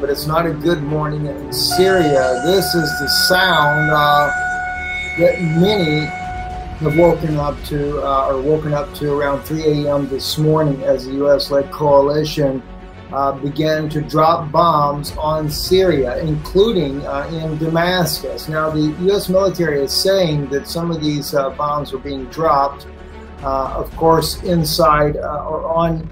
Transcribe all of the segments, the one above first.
But it's not a good morning in Syria. This is the sound that many have woken up to around 3 a.m. this morning as the U.S.-led coalition began to drop bombs on Syria, including in Damascus. Now, the U.S. military is saying that some of these bombs are being dropped, of course, inside or on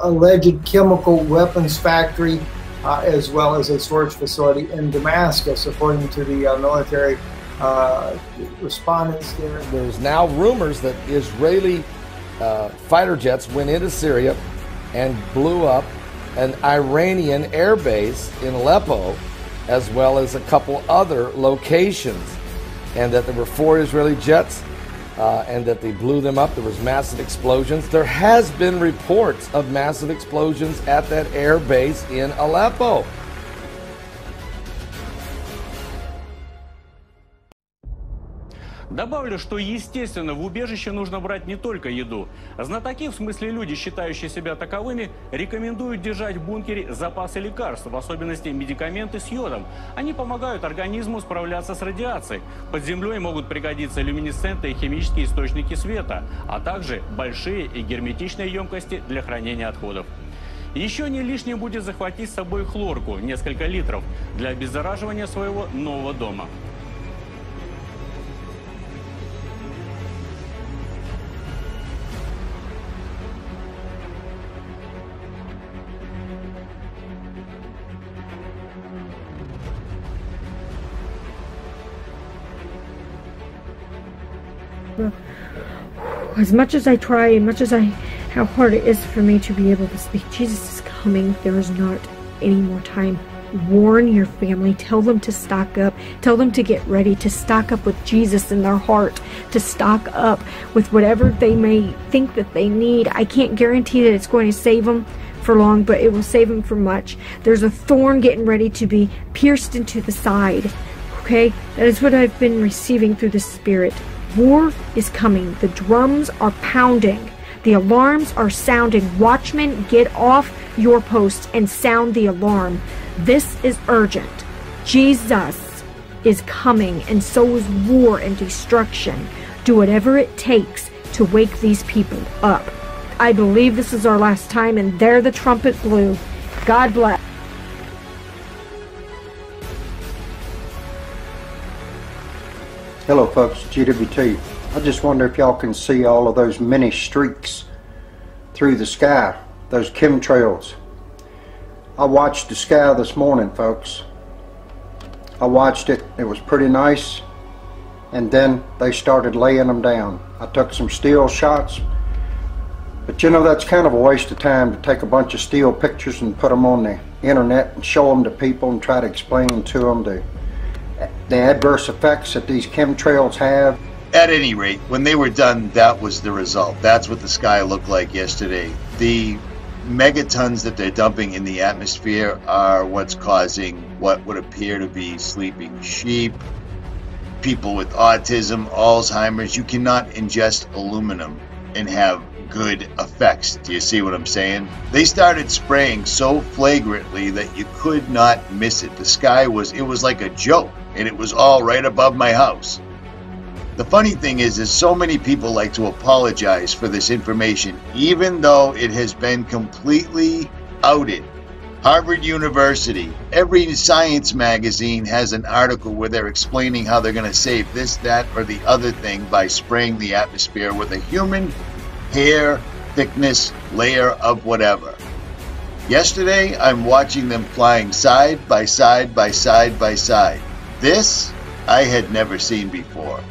alleged chemical weapons factory, as well as a storage facility in Damascus, according to the military respondents there. There's now rumors that Israeli fighter jets went into Syria and blew up an Iranian air base in Aleppo, as well as a couple other locations, and that there were 4 Israeli jets and that they blew them up. There was massive explosions. There has been reports of massive explosions at that air base in Aleppo. Добавлю, что, естественно, в убежище нужно брать не только еду. Знатоки, в смысле люди, считающие себя таковыми, рекомендуют держать в бункере запасы лекарств, в особенности медикаменты с йодом. Они помогают организму справляться с радиацией. Под землей могут пригодиться люминесцентные химические источники света, а также большие и герметичные емкости для хранения отходов. Еще не лишним будет захватить с собой хлорку, несколько литров, для обеззараживания своего нового дома. As much as I try, how hard it is for me to be able to speak, Jesus is coming. There is not any more time. Warn your family. Tell them to stock up. Tell them to get ready to stock up with Jesus in their heart, to stock up with whatever they may think that they need. I can't guarantee that it's going to save them for long, but it will save them for much. There's a thorn getting ready to be pierced into the side. Okay? That is what I've been receiving through the Spirit. War is coming. The drums are pounding. The alarms are sounding. Watchmen, get off your posts and sound the alarm. This is urgent. Jesus is coming, and so is war and destruction. Do whatever it takes to wake these people up. I believe this is our last time, and there the trumpet blew. God bless. Hello folks, GWT. I just wonder if y'all can see all of those mini streaks through the sky, those chemtrails. I watched the sky this morning, folks. I watched it. It was pretty nice, and then they started laying them down. I took some still shots, but you know, that's kind of a waste of time to take a bunch of still pictures and put them on the internet and show them to people and try to explain to them the adverse effects that these chemtrails have. At any rate, when they were done, that was the result. That's what the sky looked like yesterday. The megatons that they're dumping in the atmosphere are what's causing what would appear to be sleeping sheep, people with autism, Alzheimer's. You cannot ingest aluminum and have good effects. Do you see what I'm saying? They started spraying so flagrantly that you could not miss it. The sky was like a joke, and it was all right above my house. The funny thing is so many people like to apologize for this information, even though it has been completely outed. Harvard University, every science magazine has an article where they're explaining how they're going to save this, that, or the other thing by spraying the atmosphere with a human hair thickness layer of whatever. Yesterday, I'm watching them flying side by side by side by side. This, I had never seen before.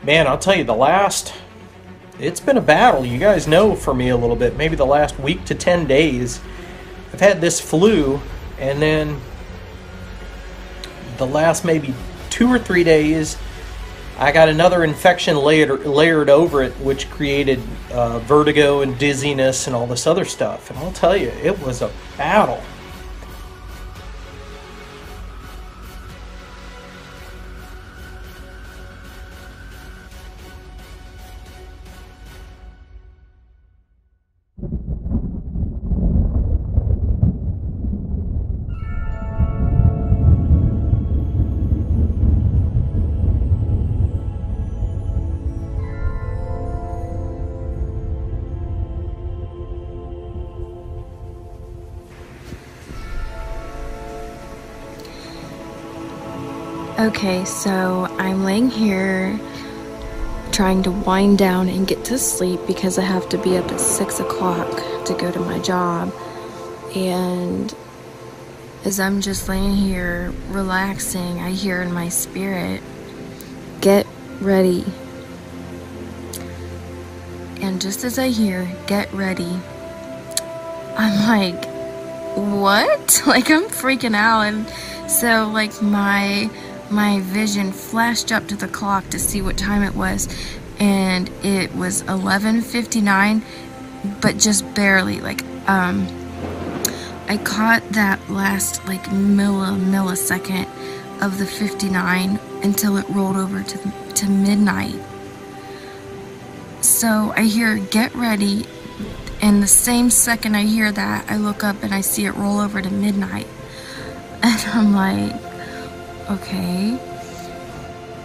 Man, I'll tell you, it's been a battle. You guys know for me a little bit, maybe the last week to 10 days. I've had this flu, and then the last maybe 2 or 3 days, I got another infection layered over it, which created vertigo and dizziness and all this other stuff. And I'll tell you, it was a battle. Okay, so I'm laying here trying to wind down and get to sleep because I have to be up at 6 o'clock to go to my job. And as I'm just laying here relaxing, I hear in my spirit, "Get ready." And just as I hear, "Get ready," I'm like, what? Like, I'm freaking out. And so like my vision flashed up to the clock to see what time it was, and it was 11:59, but just barely. Like I caught that last like millisecond of the 59 until it rolled over to midnight. So I hear "Get ready," and the same second I hear that, I look up and I see it roll over to midnight, and I'm like, okay.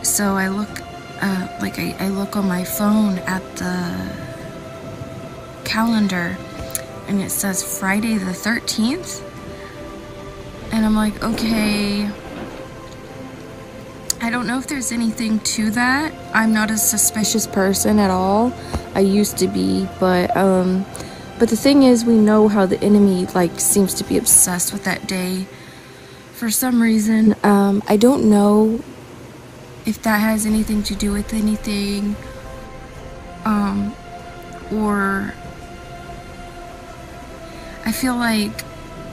So I look, I look on my phone at the calendar, and it says Friday the 13th, and I'm like, okay. I don't know if there's anything to that. I'm not a suspicious person at all. I used to be, but the thing is, we know how the enemy like seems to be obsessed with that day. For some reason, I don't know if that has anything to do with anything, or I feel like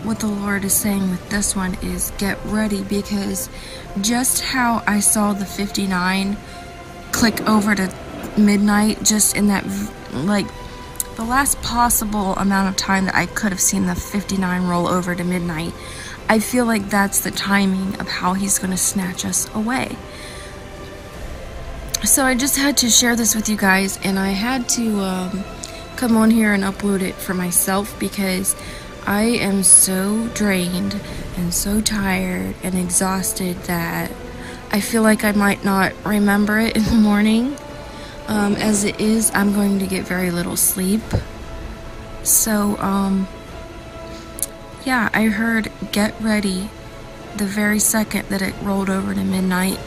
what the Lord is saying with this one is get ready, because just how I saw the 59 click over to midnight, just in that, like, the last possible amount of time that I could have seen the 59 roll over to midnight, I feel like that's the timing of how he's going to snatch us away. So I just had to share this with you guys, and I had to come on here and upload it for myself, because I am so drained and so tired and exhausted that I feel like I might not remember it in the morning. As it is, I'm going to get very little sleep. So, yeah, I heard "Get ready" the very second that it rolled over to midnight,